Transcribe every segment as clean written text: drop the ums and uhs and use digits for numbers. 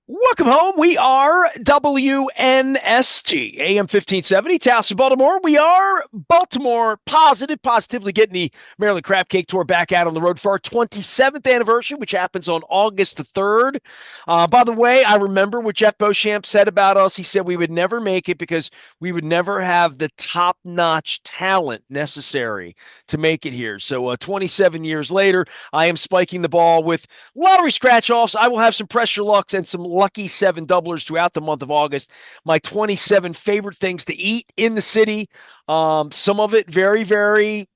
Welcome home. We are WNST, AM 1570, Towson, Baltimore. We are Baltimore positively getting the Maryland Crab Cake Tour back out on the road for our 27th anniversary, which happens on August the 3rd. By the way, I remember what Jeff Beauchamp said about us. He said we would never make it because we would never have the top notch talent necessary to make it here. So 27 years later, I am spiking the ball with lottery scratch offs. I will have some pressure lucks and some lucky seven doublers throughout the month of August. My 27 favorite things to eat in the city. Some of it very, very,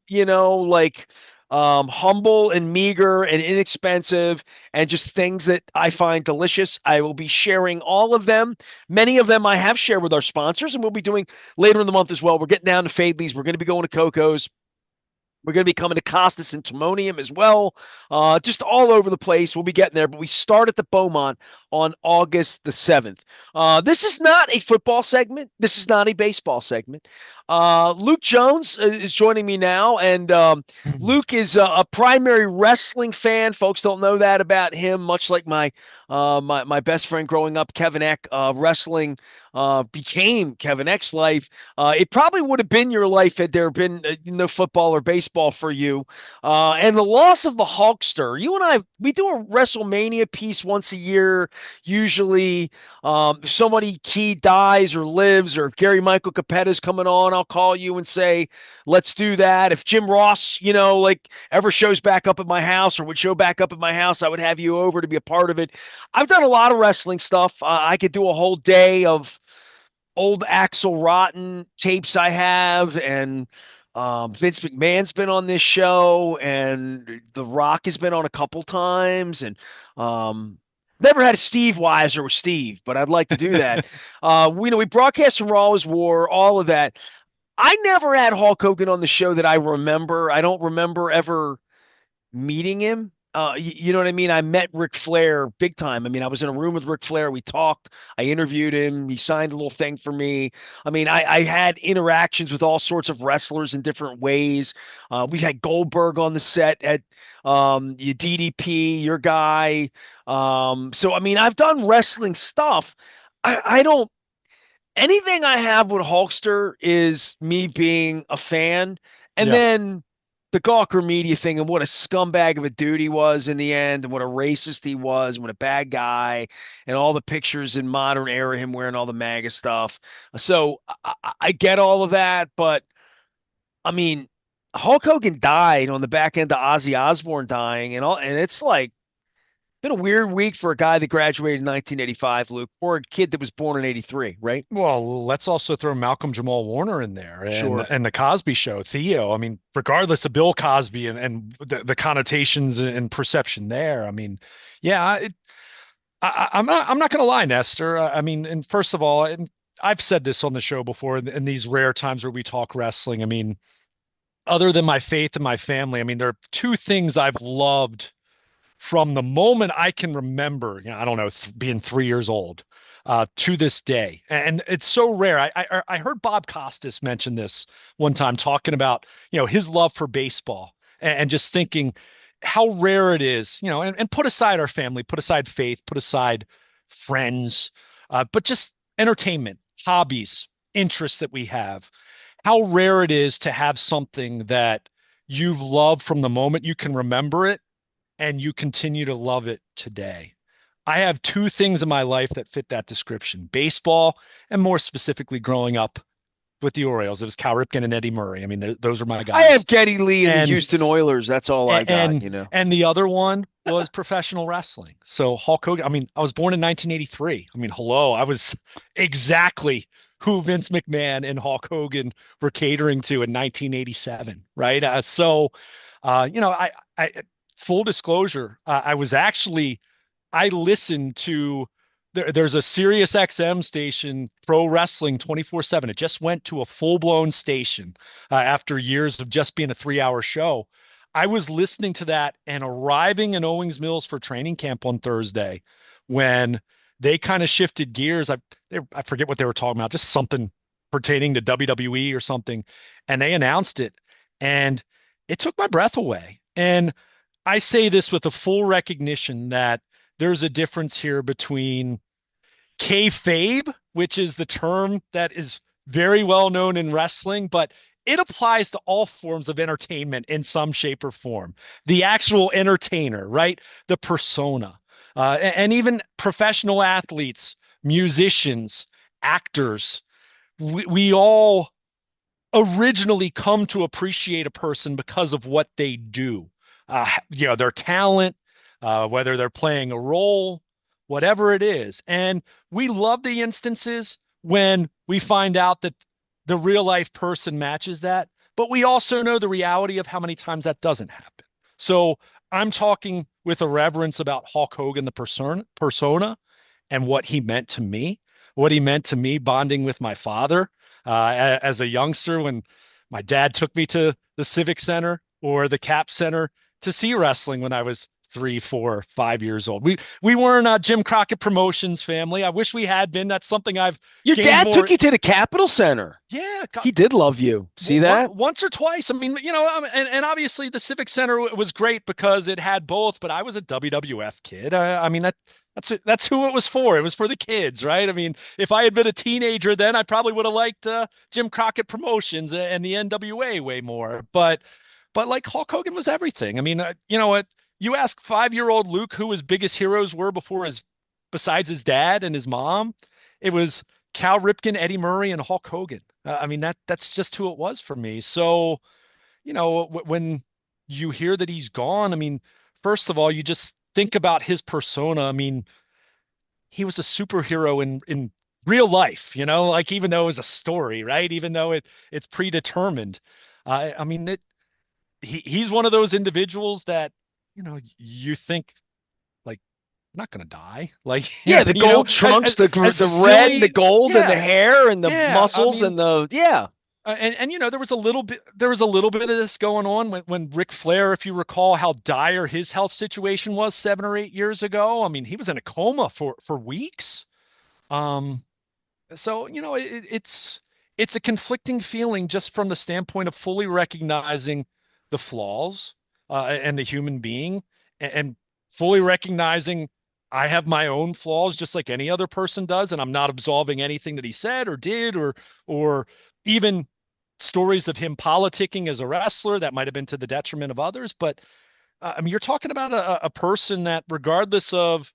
humble and meager and inexpensive, and just things that I find delicious. I will be sharing all of them. Many of them I have shared with our sponsors, and we'll be doing later in the month as well. We're getting down to Fadley's. We're going to be going to Coco's. We're going to be coming to Costas and Timonium as well. Just all over the place. We'll be getting there, but we start at the Beaumont on August the 7th. This is not a football segment. This is not a baseball segment. Luke Jones is joining me now, and Luke is a primary wrestling fan. Folks don't know that about him, much like my best friend growing up, Kevin Eck. Wrestling became Kevin Eck's life. It probably would have been your life had there been no football or baseball for you. And the loss of the Hulkster. You and I, we do a WrestleMania piece once a year. Usually, if somebody key dies or lives, or if Gary Michael Capetta's coming on, I'll call you and say, let's do that. If Jim Ross, like ever shows back up at my house or would show back up at my house, I would have you over to be a part of it. I've done a lot of wrestling stuff. I could do a whole day of old Axel Rotten tapes I have, and Vince McMahon's been on this show, and The Rock has been on a couple times, and never had a Steve Weiser with Steve, but I'd like to do that. We broadcast from Raw as War, all of that. I never had Hulk Hogan on the show that I remember. I don't remember ever meeting him. You know what I mean? I met Ric Flair big time. I mean, I was in a room with Ric Flair. We talked. I interviewed him. He signed a little thing for me. I mean, I had interactions with all sorts of wrestlers in different ways. We had Goldberg on the set at your DDP, your guy. So, I mean, I've done wrestling stuff. I don't, anything I have with Hulkster is me being a fan. And Yeah. then the Gawker media thing, and what a scumbag of a dude he was in the end, and what a racist he was, and what a bad guy, and all the pictures in modern era, him wearing all the MAGA stuff. So I get all of that, but I mean, Hulk Hogan died on the back end of Ozzy Osbourne dying, and all, and it's like been a weird week for a guy that graduated in 1985, Luke, or a kid that was born in 83, right? Well, let's also throw Malcolm Jamal Warner in there and Sure. and the Cosby Show, Theo. I mean, regardless of Bill Cosby and the connotations and perception there. I mean, yeah, I'm not going to lie, Nestor. I mean, and first of all, and I've said this on the show before in these rare times where we talk wrestling. I mean, other than my faith and my family, I mean, there are two things I've loved from the moment I can remember, I don't know, being 3 years old to this day. And it's so rare. I heard Bob Costas mention this one time talking about, his love for baseball and just thinking how rare it is, and put aside our family, put aside faith, put aside friends, but just entertainment, hobbies, interests that we have, how rare it is to have something that you've loved from the moment you can remember it and you continue to love it today. I have two things in my life that fit that description: baseball, and more specifically, growing up with the Orioles. It was Cal Ripken and Eddie Murray. I mean, those are my I guys. have Geddy Lee and the And Houston Oilers. That's all I got, and you know. and the other one was professional wrestling. So Hulk Hogan. I mean, I was born in 1983. I mean, hello, I was exactly who Vince McMahon and Hulk Hogan were catering to in 1987, right? I full disclosure, I listened to there's a Sirius XM station, Pro Wrestling 24/7. It just went to a full-blown station after years of just being a 3-hour show. I was listening to that and arriving in Owings Mills for training camp on Thursday when they kind of shifted gears. I forget what they were talking about, just something pertaining to WWE or something, and they announced it, and it took my breath away. And I say this with a full recognition that there's a difference here between kayfabe, which is the term that is very well known in wrestling, but it applies to all forms of entertainment in some shape or form. The actual entertainer, right? The persona, and even professional athletes, musicians, actors. We all originally come to appreciate a person because of what they do. Their talent, whether they're playing a role, whatever it is. And we love the instances when we find out that the real life person matches that, but we also know the reality of how many times that doesn't happen. So I'm talking with a reverence about Hulk Hogan, the persona, and what he meant to me bonding with my father as a youngster when my dad took me to the Civic Center or the Cap Center to see wrestling when I was 3, 4, 5 years old. We weren't a Jim Crockett Promotions family. I wish we had been. That's something I've Your gained dad more. took you to the Capitol Center. Yeah, He did love you. See that? once or twice. I mean, and obviously the Civic Center was great because it had both. But I was a WWF kid. I mean that's who it was for. It was for the kids, right? I mean, if I had been a teenager then, I probably would have liked Jim Crockett Promotions and the NWA way more. But like Hulk Hogan was everything. I mean, you know what? You ask 5-year-old Luke who his biggest heroes were besides his dad and his mom. It was Cal Ripken, Eddie Murray, and Hulk Hogan. I mean that's just who it was for me. So when you hear that he's gone, I mean, first of all, you just think about his persona. I mean, he was a superhero in real life. Like even though it was a story, right? Even though it's predetermined. I mean, he's one of those individuals that you think like not gonna die. Like, Yeah, the gold trunks, as the red and the silly, gold and the yeah, hair and the yeah. I muscles mean, and the yeah. and there was a little bit of this going on when Ric Flair, if you recall how dire his health situation was 7 or 8 years ago. I mean, he was in a coma for weeks. Um, so it's a conflicting feeling just from the standpoint of fully recognizing the flaws and the human being, and fully recognizing I have my own flaws just like any other person does, and I'm not absolving anything that he said or did, or even stories of him politicking as a wrestler that might have been to the detriment of others. But I mean, you're talking about a person that, regardless of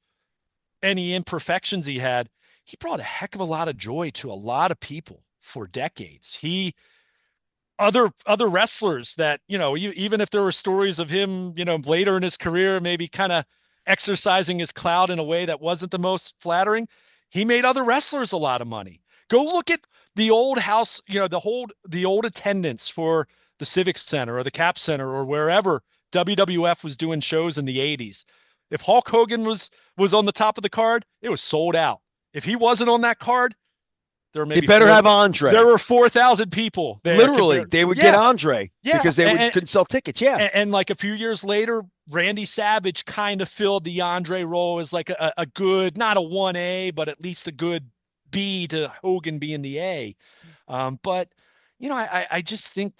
any imperfections he had, he brought a heck of a lot of joy to a lot of people for decades. He other wrestlers that even if there were stories of him later in his career maybe kind of exercising his clout in a way that wasn't the most flattering, he made other wrestlers a lot of money. Go look at the old house, the old attendance for the Civic Center or the Cap Center or wherever WWF was doing shows in the 80s. If Hulk Hogan was on the top of the card, it was sold out. If he wasn't on that card, there were They maybe better four. have There Andre. were 4,000 people there Literally, compared. they would get Yeah, Andre yeah, because they couldn't sell tickets. Yeah. and like a few years later, Randy Savage kind of filled the Andre role as like a good, not a 1A, but at least a good B to Hogan being the A. But I just think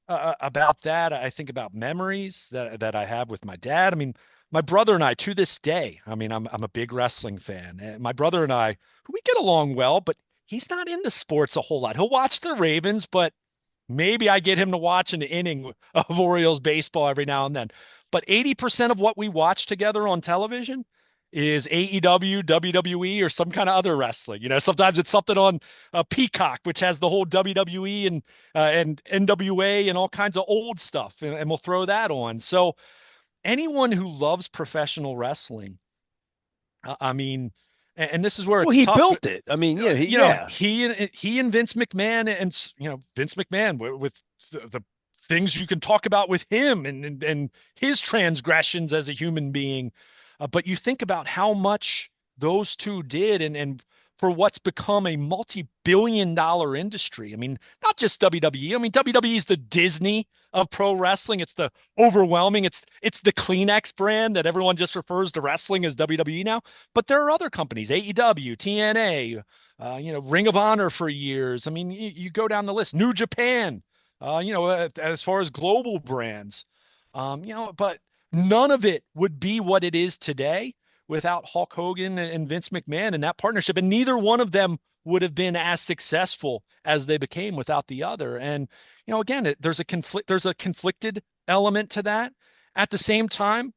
about that. I think about memories that I have with my dad. I mean, my brother and I, to this day, I mean, I'm a big wrestling fan, and my brother and I, we get along well, but he's not into sports a whole lot. He'll watch the Ravens, but maybe I get him to watch an inning of Orioles baseball every now and then. But 80% of what we watch together on television is AEW, WWE, or some kind of other wrestling. Sometimes it's something on Peacock, which has the whole WWE and NWA and all kinds of old stuff, and we'll throw that on. So anyone who loves professional wrestling, I mean, and this is where Well, it's he tough. built it. I mean, yeah, yeah. He and Vince McMahon, and Vince McMahon with the things you can talk about with him and his transgressions as a human being. But you think about how much those two did, and for what's become a multi-billion-dollar industry. I mean, not just WWE. I mean, WWE is the Disney of pro wrestling. It's the overwhelming. It's the Kleenex brand that everyone just refers to wrestling as WWE now. But there are other companies, AEW, TNA, Ring of Honor for years. I mean, you go down the list. New Japan, as far as global brands, but none of it would be what it is today without Hulk Hogan and Vince McMahon and that partnership. And neither one of them would have been as successful as they became without the other. And, again, there's a conflicted element to that. At the same time,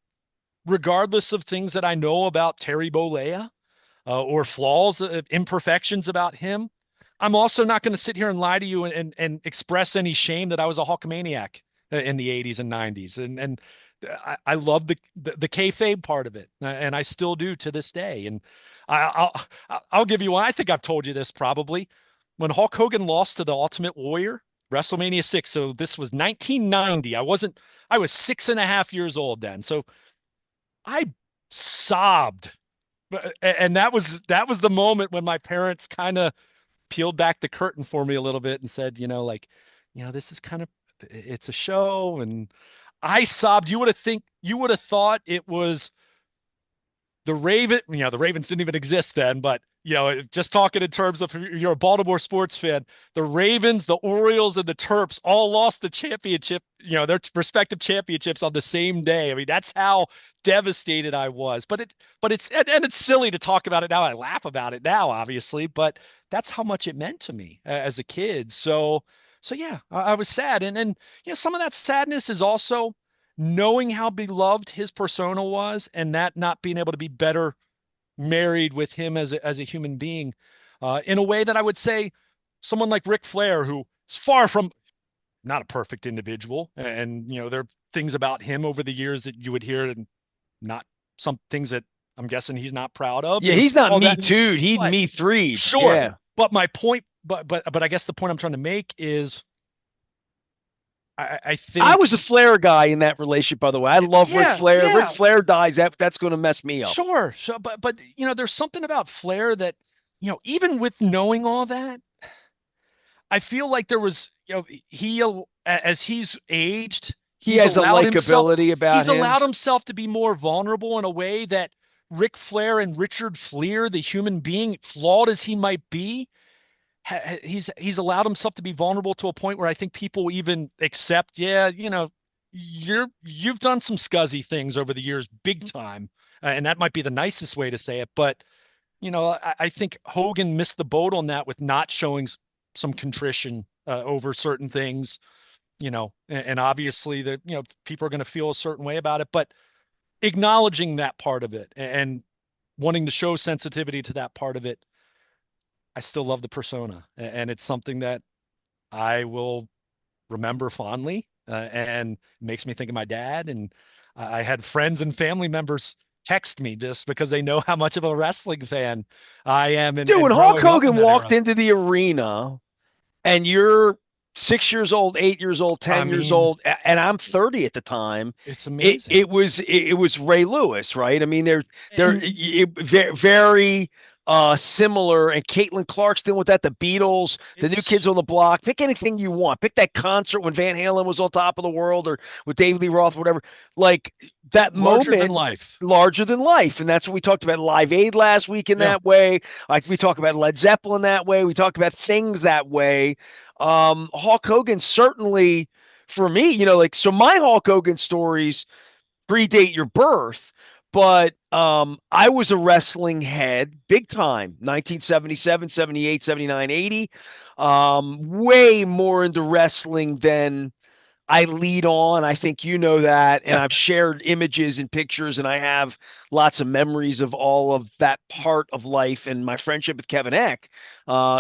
regardless of things that I know about Terry Bollea, or flaws, imperfections about him, I'm also not going to sit here and lie to you and express any shame that I was a Hulkamaniac in the 80s and 90s. And I love the kayfabe part of it, and I still do to this day. And I'll give you one. I think I've told you this probably. When Hulk Hogan lost to the Ultimate Warrior, WrestleMania 6. So this was 1990. I was 6.5 years old then. So I sobbed, and that was the moment when my parents kind of peeled back the curtain for me a little bit and said, like, this is kind of, it's a show. And I sobbed. You would have thought it was the Ravens didn't even exist then, but just talking in terms of, you're a Baltimore sports fan, the Ravens, the Orioles, and the Terps all lost the championship, their respective championships on the same day. I mean, that's how devastated I was. But it's silly to talk about it now. I laugh about it now, obviously, but that's how much it meant to me as a kid. So yeah, I was sad, and some of that sadness is also knowing how beloved his persona was, and that not being able to be better married with him as a human being, in a way that I would say someone like Ric Flair, who is far from not a perfect individual, and there are things about him over the years that you would hear, and not some things that I'm guessing he's not proud of, Yeah, and he's not all me that. too. He'd But me three. sure, Yeah. but my point, but I guess the point I'm trying to make is, I I was think, a Flair guy in that relationship, by the way. I love Ric yeah, Flair. Ric yeah, Flair dies, that's going to mess me up. sure, sure, but there's something about Flair that, even with knowing all that, I feel like there was, as he's aged, He has a likability about he's him. allowed himself to be more vulnerable in a way that Ric Flair and Richard Fleer, the human being, flawed as he might be, he's allowed himself to be vulnerable to a point where I think people even accept, yeah, you've done some scuzzy things over the years, big time, and that might be the nicest way to say it, but I think Hogan missed the boat on that with not showing some contrition over certain things, and obviously that, people are going to feel a certain way about it, but acknowledging that part of it and wanting to show sensitivity to that part of it, I still love the persona, and it's something that I will remember fondly, and makes me think of my dad. And I had friends and family members text me just because they know how much of a wrestling fan I am, and, Dude, when Hulk growing up in Hogan that walked era. into the arena and you're 6 years old, 8 years old, I 10 years mean, old, and I'm 30 at the time. it's It amazing. it was it was Ray Lewis, right? I mean, they're And very similar. And Caitlin Clark's dealing with that. The Beatles, the New it's Kids on the Block. Pick anything you want. Pick that concert when Van Halen was on top of the world, or with David Lee Roth, whatever. Like that larger than moment, life. larger than life. And that's what we talked about Live Aid last week in Yeah. that way. Like we talk about Led Zeppelin that way. We talk about things that way. Hulk Hogan certainly, for me, like, so my Hulk Hogan stories predate your birth, but I was a wrestling head big time, 1977, 78, 79, 80. Way more into wrestling than I lead on. I think you know that. And Yeah. I've shared images and pictures, and I have lots of memories of all of that part of life and my friendship with Kevin Eck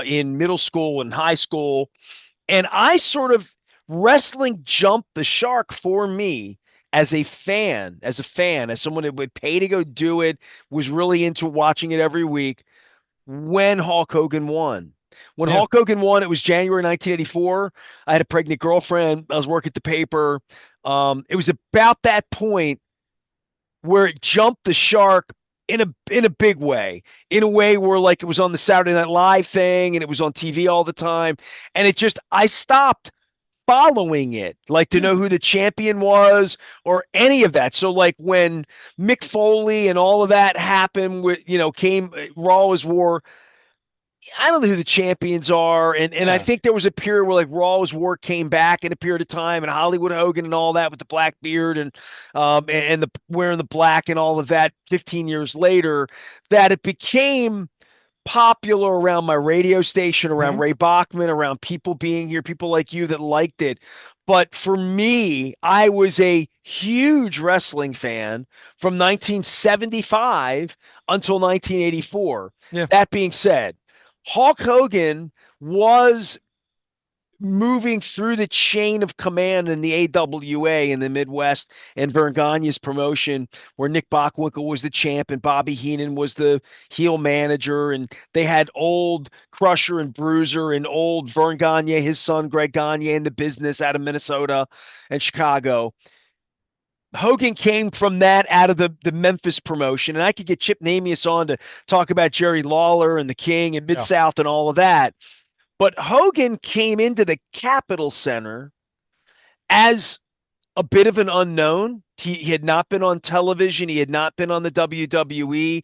in middle school and high school. And I sort of, wrestling jumped the shark for me as someone that would pay to go do it, was really into watching it every week when Hulk Hogan won. When Yeah. Hulk Hogan won, it was January 1984. I had a pregnant girlfriend. I was working at the paper. It was about that point where it jumped the shark in a big way, in a way where, like, it was on the Saturday Night Live thing and it was on TV all the time, and it just, I stopped following it, like, to Yeah. know who the champion was or any of that. So, like, when Mick Foley and all of that happened, with came Raw was War, I don't know who the champions are, and I Yeah. think there was a period where like Raw's work came back in a period of time, and Hollywood Hogan and all that with the black beard and the wearing the black and all of that. 15 years later, that it became popular around my radio station, around Hmm. Ray Bachman, around people being here, people like you that liked it. But for me, I was a huge wrestling fan from 1975 until 1984. Yeah. That being said, Hulk Hogan was moving through the chain of command in the AWA in the Midwest and Vern Gagne's promotion, where Nick Bockwinkel was the champ and Bobby Heenan was the heel manager. And they had old Crusher and Bruiser and old Vern Gagne, his son Greg Gagne, in the business out of Minnesota and Chicago. Hogan came from that out of the Memphis promotion. And I could get Chip Namias on to talk about Jerry Lawler and the King and Mid Yeah. South and all of that. But Hogan came into the Capitol Center as a bit of an unknown. He had not been on television. He had not been on the WWE,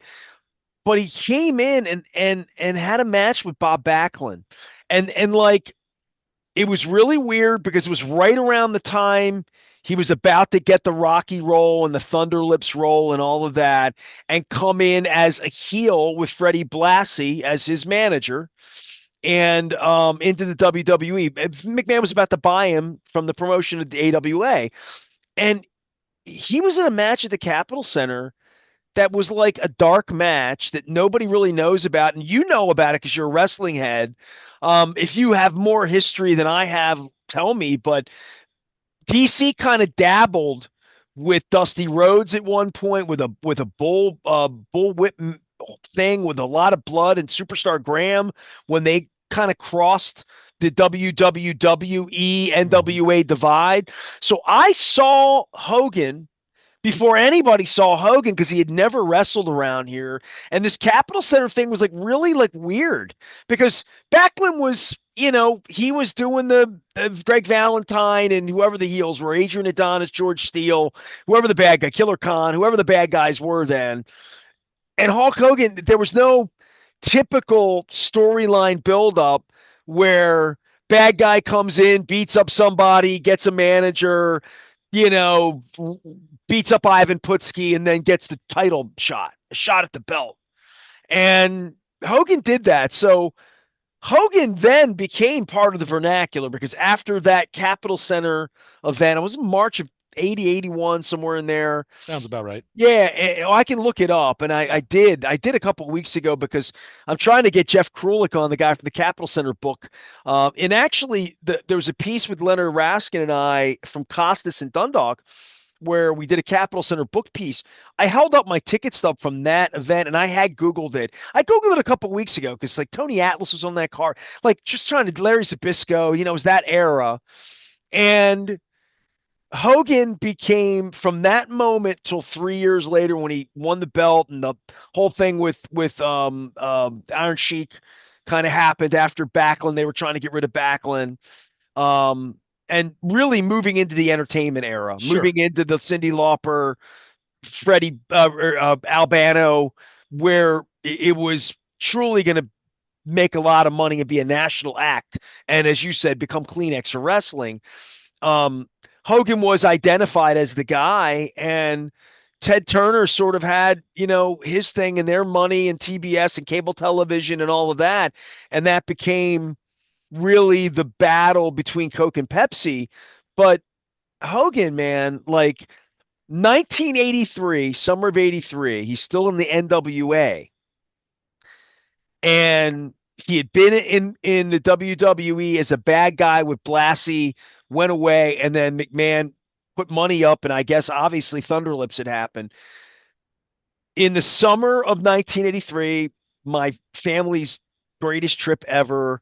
but he came in and had a match with Bob Backlund. And like it was really weird because it was right around the time he was about to get the Rocky roll and the Thunder Lips roll and all of that and come in as a heel with Freddie Blassie as his manager and into the WWE. McMahon was about to buy him from the promotion of the AWA, and he was in a match at the Capitol Center that was like a dark match that nobody really knows about, and you know about it because you're a wrestling head. If you have more history than I have, tell me. But DC kind of dabbled with Dusty Rhodes at one point with a bull whip thing with a lot of blood and Superstar Graham when they kind of crossed the WWE Hmm. NWA divide. So I saw Hogan before anybody saw Hogan because he had never wrestled around here. And this Capitol Center thing was like really like weird because Backlund was, he was doing the Greg Valentine and whoever the heels were, Adrian Adonis, George Steele, whoever the bad guy, Killer Khan, whoever the bad guys were then. And Hulk Hogan, there was no typical storyline buildup where bad guy comes in, beats up somebody, gets a manager, you know, beats up Ivan Putski, and then gets the title shot, a shot at the belt. And Hogan did that. So Hogan then became part of the vernacular because after that Capitol Center event, it was March of 80, 81, somewhere in there. Sounds about right. Yeah, I can look it up, and I did a couple of weeks ago because I'm trying to get Jeff Krulik on, the guy from the Capitol Center book. And actually, there was a piece with Leonard Raskin and I from Costas and Dundalk where we did a Capitol Center book piece. I held up my ticket stub from that event, and I had Googled it. I Googled it a couple of weeks ago because like Tony Atlas was on that card, like just trying to Larry Zabisco, it was that era, and Hogan became from that moment till 3 years later when he won the belt and the whole thing with Iron Sheik kind of happened after Backlund. They were trying to get rid of Backlund. And really moving into the entertainment era, Sure. moving into the Cyndi Lauper, Freddie Albano, where it was truly going to make a lot of money and be a national act. And as you said, become Kleenex for wrestling. um, Hogan was identified as the guy, and Ted Turner sort of had, his thing and their money and TBS and cable television and all of that. And that became really the battle between Coke and Pepsi. But Hogan, man, like 1983, summer of 83, he's still in the NWA and he had been in the WWE as a bad guy with Blassie, went away, and then McMahon put money up, and I guess obviously Thunderlips had happened. In the summer of 1983, my family's greatest trip ever.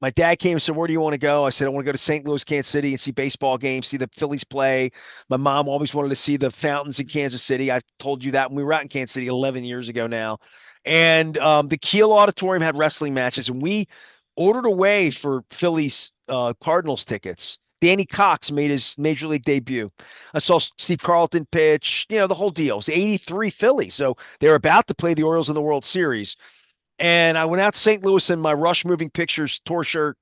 My dad came and said, "Where do you want to go?" I said, "I want to go to St. Louis, Kansas City and see baseball games, see the Phillies play." My mom always wanted to see the fountains in Kansas City. I told you that when we were out in Kansas City 11 years ago now. And the Kiel Auditorium had wrestling matches, and we ordered away for Phillies Cardinals tickets. Danny Cox made his major league debut. I saw Steve Carlton pitch, the whole deal. It was 83 Phillies. So they were about to play the Orioles in the World Series. And I went out to St. Louis in my Rush Moving Pictures tour shirt,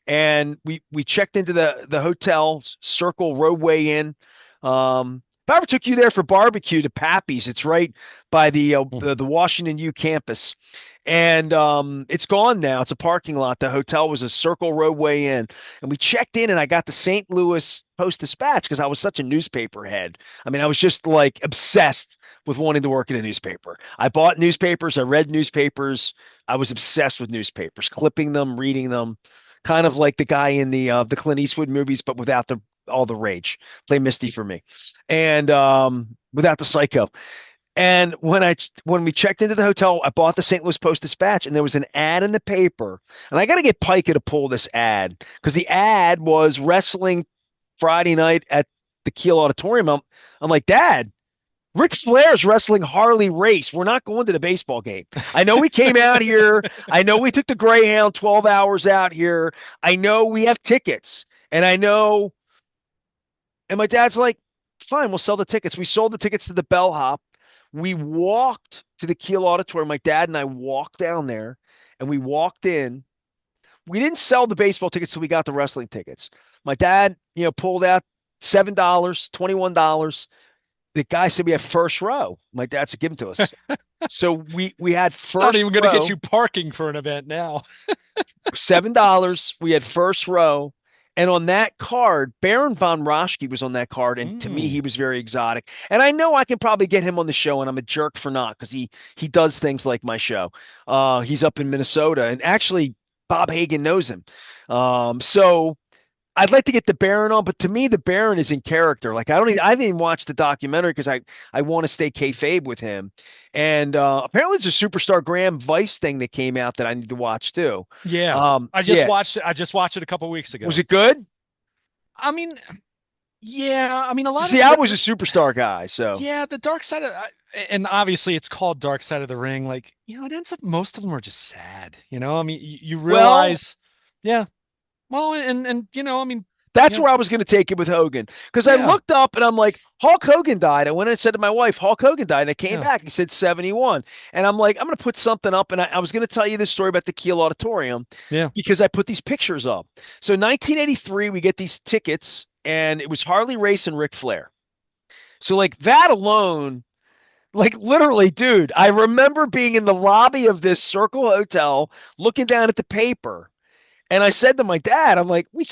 and we checked into the hotel Circle Roadway Inn. If I ever took you there for barbecue to Pappy's, it's right by the Washington U campus, and it's gone now. It's a parking lot. The hotel was a Circle Roadway Inn, and we checked in, and I got the St. Louis Post Dispatch because I was such a newspaper head. I mean, I was just like obsessed with wanting to work in a newspaper. I bought newspapers, I read newspapers, I was obsessed with newspapers, clipping them, reading them, kind of like the guy in the Clint Eastwood movies, but without the all the rage. Play Misty for me, and without the psycho. And when we checked into the hotel, I bought the St. Louis Post Dispatch, and there was an ad in the paper. And I got to get Pica to pull this ad because the ad was wrestling Friday night at the Kiel Auditorium. I'm like, Dad, Ric Flair's wrestling Harley Race. We're not going to the baseball game. I know we came out here. I know we took the Greyhound 12 hours out here. I know we have tickets. And I know, and my dad's like, fine, we'll sell the tickets. We sold the tickets to the bellhop. We walked to the Kiel Auditorium. My dad and I walked down there and we walked in. We didn't sell the baseball tickets till we got the wrestling tickets. My dad, pulled out $7, $21. The guy said we have first row. My dad said give them to us. So we had Not first even going to get row, you parking for an event now. $7. We had first row. And on that card, Baron von Raschke was on that card, and to me, Mm. he was very exotic. And I know I can probably get him on the show, and I'm a jerk for not because he does things like my show. He's up in Minnesota, and actually, Bob Hagan knows him. So I'd like to get the Baron on, but to me, the Baron is in character. Like I haven't even watched the documentary because I want to stay kayfabe with him. And apparently, there's a Superstar Graham Vice thing that came out that I need to watch too. Yeah. I just Yeah, watched it. I just watched it a couple weeks was ago. it good? I mean, yeah, I mean a lot See, of I was a Superstar guy, so yeah, the dark side of and obviously it's called Dark Side of the Ring. Like, it ends up most of them are just sad, I mean, you well, realize, yeah. Well, and I mean, that's you know, where I was going to take it with Hogan because I yeah, looked up and I'm like, Hulk Hogan died. I went and said to my wife, Hulk Hogan died. And I came yeah, back. He said 71. And I'm like, I'm going to put something up. And I was going to tell you this story about the Kiel Auditorium yeah. because I put these pictures up. So 1983, we get these tickets, and it was Harley Race and Ric Flair. So, like, that alone, like, literally, dude, I remember being in the lobby of this Circle Hotel looking down at the paper. And I said to my dad, I'm like, we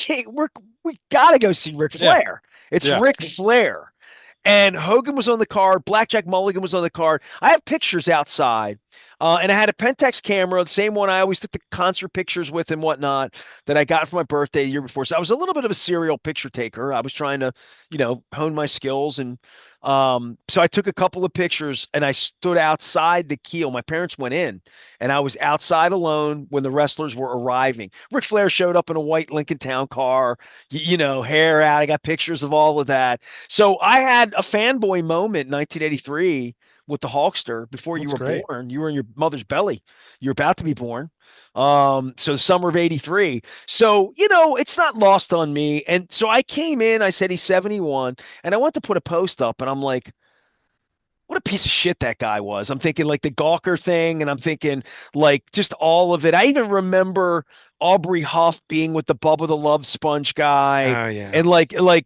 gotta go see Ric Yeah, Flair. It's yeah, Ric Flair. And Hogan was on the card. Blackjack Mulligan was on the card. I have pictures outside. And I had a Pentax camera, the same one I always took the concert pictures with and whatnot that I got for my birthday the year before. So I was a little bit of a serial picture taker. I was trying to, hone my skills. And so I took a couple of pictures and I stood outside the Keel. My parents went in and I was outside alone when the wrestlers were arriving. Ric Flair showed up in a white Lincoln Town car, hair out. I got pictures of all of that. So I had a fanboy moment in 1983 with the Hulkster before you that's were great. born. You were in your mother's belly. You're about to be born. So summer of 83. So, it's not lost on me. And so I came in, I said he's 71, and I went to put a post up, and I'm like, what a piece of shit that guy was. I'm thinking like the Gawker thing, and I'm thinking like just all of it. I even remember Aubrey Huff being with the Bubba the Love Sponge guy, Oh yeah, and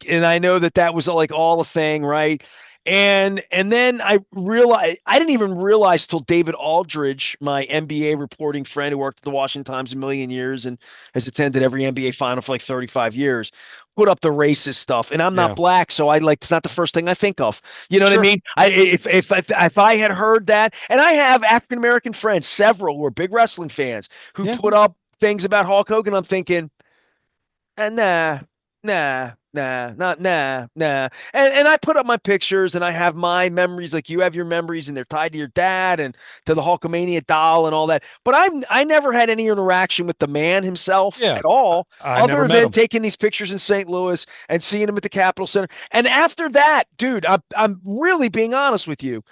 and I know that that was like all a thing, right? And then I realized I didn't even realize till David Aldridge, my NBA reporting friend who worked at the Washington Times a million years and has attended every NBA final for like 35 years, put up the racist stuff. And I'm not yeah, black, so I like it's not the first thing I think of. You know what I sure, mean? If I had heard that, and I have African American friends, several who are big wrestling fans, who yeah, put up things about Hulk Hogan, I'm thinking, nah, not nah. And I put up my pictures and I have my memories like you have your memories and they're tied to your dad and to the Hulkamania doll and all that. But I never had any interaction with the man himself yeah. at all, I never other met than him. taking these pictures in St. Louis and seeing him at the Capitol Center. And after that, dude, I'm really being honest with you.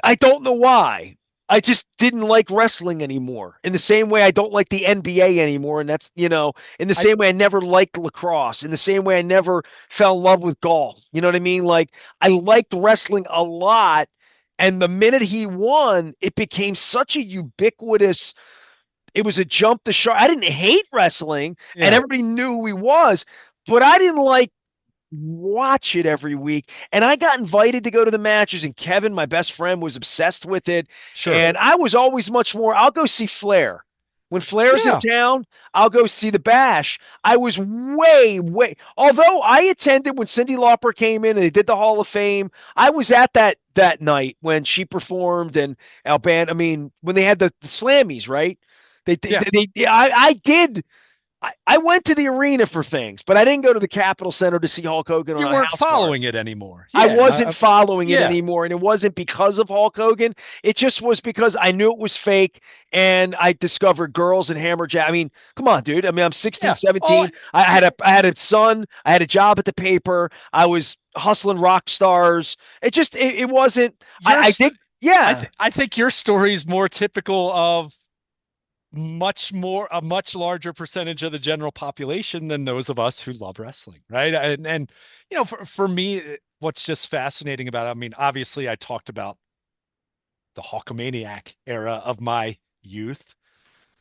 I don't know why. I just didn't like wrestling anymore. In the same way I don't like the NBA anymore. And that's, in the I same way I never liked lacrosse. In the same way I never fell in love with golf. You know what I mean? Like I liked wrestling a lot. And the minute he won, it became such a ubiquitous, it was a jump the shark. I didn't hate wrestling, and Yeah, everybody knew who he was, but I didn't like watch it every week. And I got invited to go to the matches, and Kevin, my best friend, was obsessed with it. sure. And I was always much more, I'll go see Flair. When Flair's in Yeah, town, I'll go see the Bash. I was although I attended when Cyndi Lauper came in and they did the Hall of Fame, I was at that night when she performed and Alban. I mean, when they had the Slammies, right? yeah. I did I went to the arena for things, but I didn't go to the Capitol Center to see Hulk Hogan on You a weren't house card. following it anymore. I Yeah, wasn't following it yeah, anymore, and it wasn't because of Hulk Hogan. It just was because I knew it was fake, and I discovered girls and hammerjack. I mean, come on, dude. I mean, I'm 16, yeah. Oh, 17. you, I had a son. I had a job at the paper. I was hustling rock stars. It wasn't. I yours. did. Yeah, I think your story is more typical of a much larger percentage of the general population than those of us who love wrestling, right? And for me, what's just fascinating about it, I mean, obviously I talked about the Hulkamaniac era of my youth,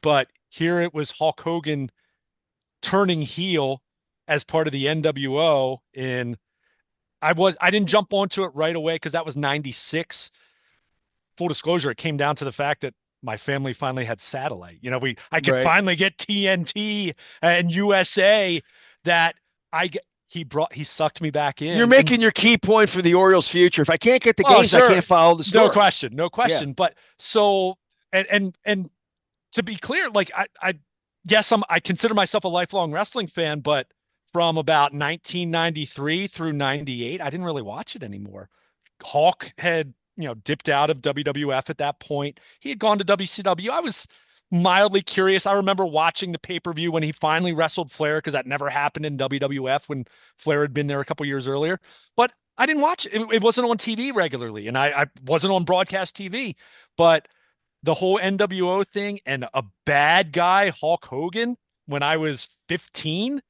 but here it was Hulk Hogan turning heel as part of the NWO in I didn't jump onto it right away because that was 96. Full disclosure, it came down to the fact that my family finally had satellite. I could right. finally get TNT and USA that I get. He sucked me back You're in, and making your key point for the Orioles' future. If I can't get the oh, games, I sure, can't follow the no story. question, no Yeah. question. But so and to be clear, like I yes, I consider myself a lifelong wrestling fan, but from about 1993 through 98, I didn't really watch it anymore. Hawk had, dipped out of WWF at that point. He had gone to WCW. I was mildly curious. I remember watching the pay-per-view when he finally wrestled Flair because that never happened in WWF when Flair had been there a couple years earlier. But I didn't watch it. It wasn't on TV regularly, and I wasn't on broadcast TV. But the whole NWO thing and a bad guy, Hulk Hogan, when I was 15,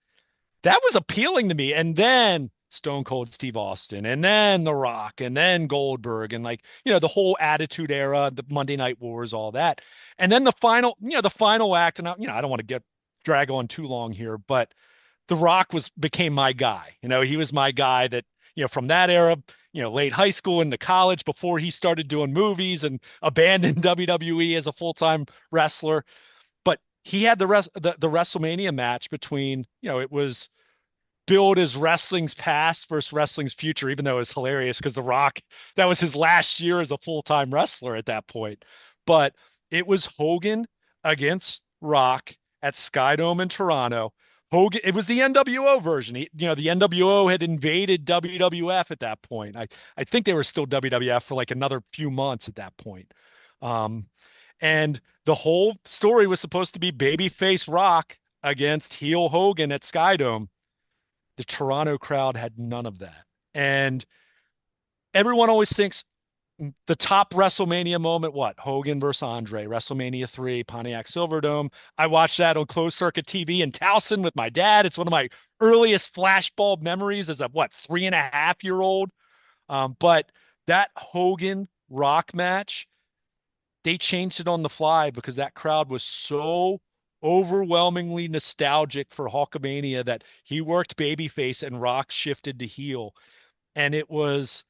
that was appealing to me. And then Stone Cold Steve Austin, and then The Rock, and then Goldberg, and like, the whole Attitude Era, the Monday Night Wars, all that. And then the final act, and I don't want to get drag on too long here, but The Rock became my guy. He was my guy that, from that era, late high school into college before he started doing movies and abandoned WWE as a full-time wrestler. But he had the WrestleMania match between, it was billed as wrestling's past versus wrestling's future, even though it was hilarious because The Rock, that was his last year as a full-time wrestler at that point. But it was Hogan against Rock at Skydome in Toronto. Hogan, it was the NWO version. The NWO had invaded WWF at that point. I think they were still WWF for like another few months at that point. Um, and the whole story was supposed to be babyface Rock against heel Hogan at Skydome. The Toronto crowd had none of that. And everyone always thinks the top WrestleMania moment, what? Hogan versus Andre, WrestleMania 3, Pontiac Silverdome. I watched that on closed circuit TV in Towson with my dad. It's one of my earliest flashbulb memories as a, 3.5-year old. But that Hogan Rock match, they changed it on the fly because that crowd was so overwhelmingly nostalgic for Hulkamania that he worked babyface and Rock shifted to heel. And it was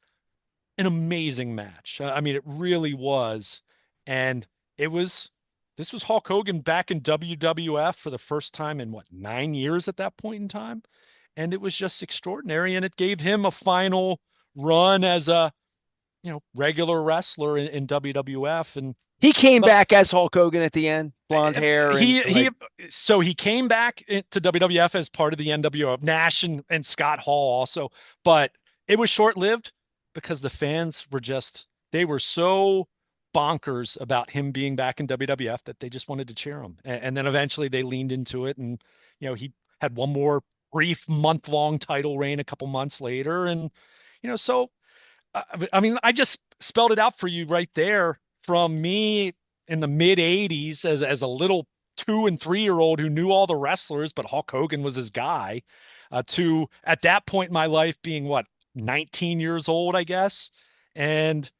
an amazing match. I mean, it really was. And it was, this was Hulk Hogan back in WWF for the first time in 9 years at that point in time. And it was just extraordinary. And it gave him a final run as a, regular wrestler in WWF. And He came but back as Hulk Hogan at the end, blonde hair and he like so he came back to WWF as part of the NWO, Nash and Scott Hall also, but it was short lived because the fans were just they were so bonkers about him being back in WWF that they just wanted to cheer him, and then eventually they leaned into it, and he had one more brief month-long title reign a couple months later, and so I mean, I just spelled it out for you right there from me in the mid 80s as a little 2 and 3 year old who knew all the wrestlers, but Hulk Hogan was his guy, to at that point in my life being 19 years old, I guess, and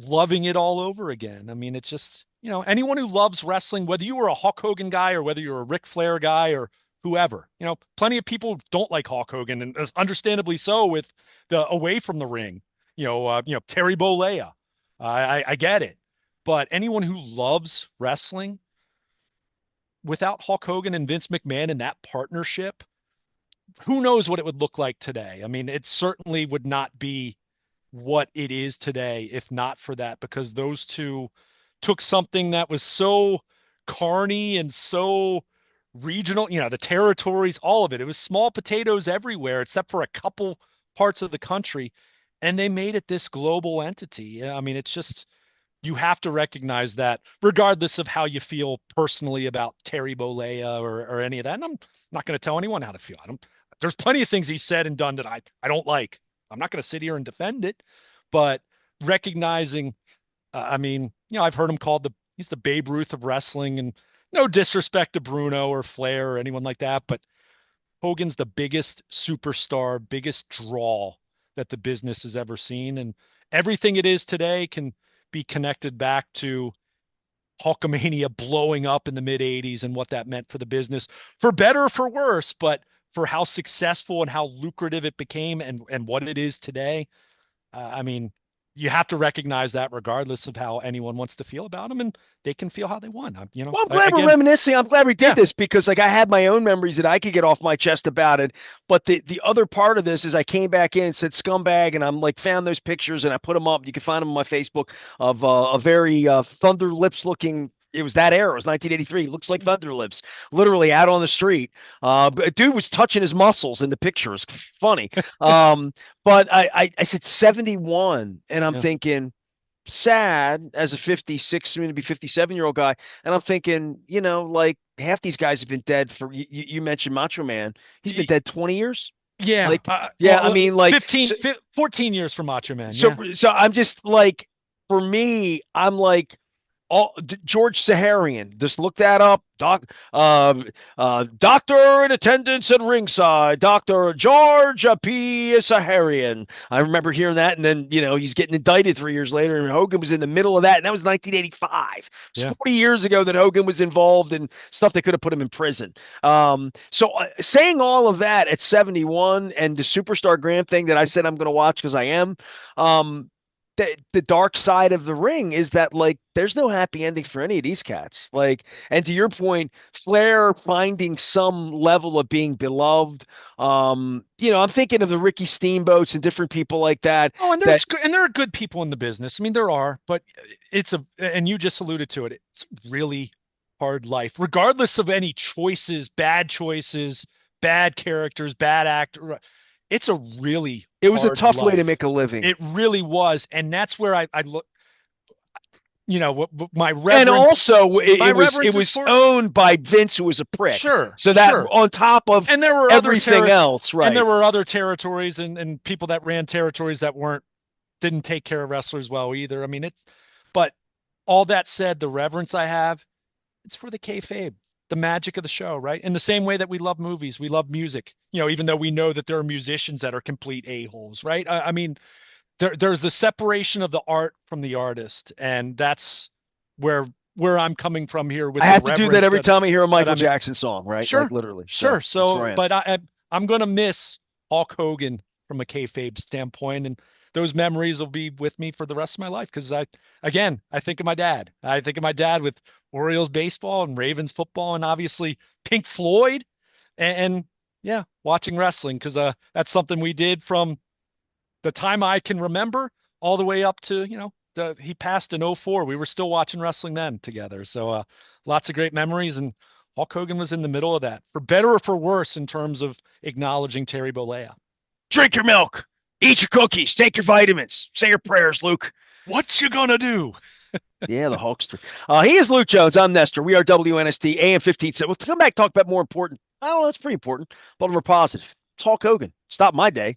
loving it all over again. I mean, it's just, anyone who loves wrestling, whether you were a Hulk Hogan guy or whether you're a Ric Flair guy or whoever, plenty of people don't like Hulk Hogan, and understandably so with the away from the ring, Terry Bollea. I get it. But anyone who loves wrestling, without Hulk Hogan and Vince McMahon and that partnership, who knows what it would look like today? I mean, it certainly would not be what it is today if not for that, because those two took something that was so carny and so regional, the territories, all of it. It was small potatoes everywhere except for a couple parts of the country, and they made it this global entity. I mean, it's just, you have to recognize that regardless of how you feel personally about Terry Bollea or any of that. And I'm not going to tell anyone how to feel. There's plenty of things he said and done that I don't like. I'm not going to sit here and defend it, but recognizing, I mean, I've heard him called he's the Babe Ruth of wrestling, and no disrespect to Bruno or Flair or anyone like that, but Hogan's the biggest superstar, biggest draw that the business has ever seen. And everything it is today can be connected back to Hulkamania blowing up in the mid 80s and what that meant for the business, for better or for worse, but for how successful and how lucrative it became and what it is today. I mean, you have to recognize that regardless of how anyone wants to feel about them, and they can feel how they want. Well, I'm glad we're Again, reminiscing. I'm glad we did yeah, this because like I had my own memories that I could get off my chest about it. But the other part of this is I came back in and said scumbag, and I'm like found those pictures and I put them up. You can find them on my Facebook of a very Thunder Lips looking. It was that era. It was 1983. Looks like Thunder Lips, literally out on the street. But dude was touching his muscles in the picture. It's funny. But I said 71, and I'm yeah, thinking sad as a 56, soon to be 57-year-old guy. And I'm thinking, like half these guys have been dead for, you mentioned Macho Man. He's been dead 20 years. yeah. Like, yeah, I Well, mean, like, 14 years for Macho Man. so, Yeah. so I'm just like, for me, I'm like, George Saharian. Just look that up. Doctor in attendance at ringside. Dr. George P. Saharian. I remember hearing that, and then he's getting indicted 3 years later, and Hogan was in the middle of that, and that was 1985. It was Yeah. 40 years ago that Hogan was involved in stuff that could have put him in prison. So saying all of that at 71 and the Superstar Graham thing that I said I'm going to watch because I am. The dark side of the ring is that like there's no happy ending for any of these cats. Like, and to your point, Flair finding some level of being beloved. I'm thinking of the Ricky Steamboats and different people like that. Oh, and That there are good people in the business. I mean, there are, but and you just alluded to it. It's a really hard life, regardless of any choices, bad characters, bad actor. It's a really it was a hard tough way to life. make a living. It really was, and that's where I look. My And reverence, also, it, my it was it reverence is was for owned by Vince, who was a prick. sure, So that sure. on top of And there were other everything else, and there right? were other territories and people that ran territories that didn't take care of wrestlers well either. I mean, but all that said, the reverence I have, it's for the kayfabe, the magic of the show, right? In the same way that we love movies, we love music, even though we know that there are musicians that are complete a-holes, right? I mean, there's the separation of the art from the artist, and that's where I'm coming from here I with the have to do that reverence every time I hear a that Michael I'm Jackson song, right? Like sure, literally. sure. So that's So, where I am. but I'm gonna miss Hulk Hogan from a kayfabe standpoint, and those memories will be with me for the rest of my life. Because I think of my dad. I think of my dad with Orioles baseball and Ravens football, and obviously Pink Floyd, and yeah, watching wrestling because that's something we did from the time I can remember all the way up to he passed in '04. We were still watching wrestling then together. So lots of great memories, and Hulk Hogan was in the middle of that, for better or for worse, in terms of acknowledging Terry Bollea. Drink your milk, eat your cookies, take your vitamins, say your prayers, Luke. What you gonna do? Yeah, the Hulkster. He is Luke Jones. I'm Nestor. We are WNST AM 15. We'll come back talk about more important. I don't know. It's pretty important, but more positive. It's Hulk Hogan. Stop my day.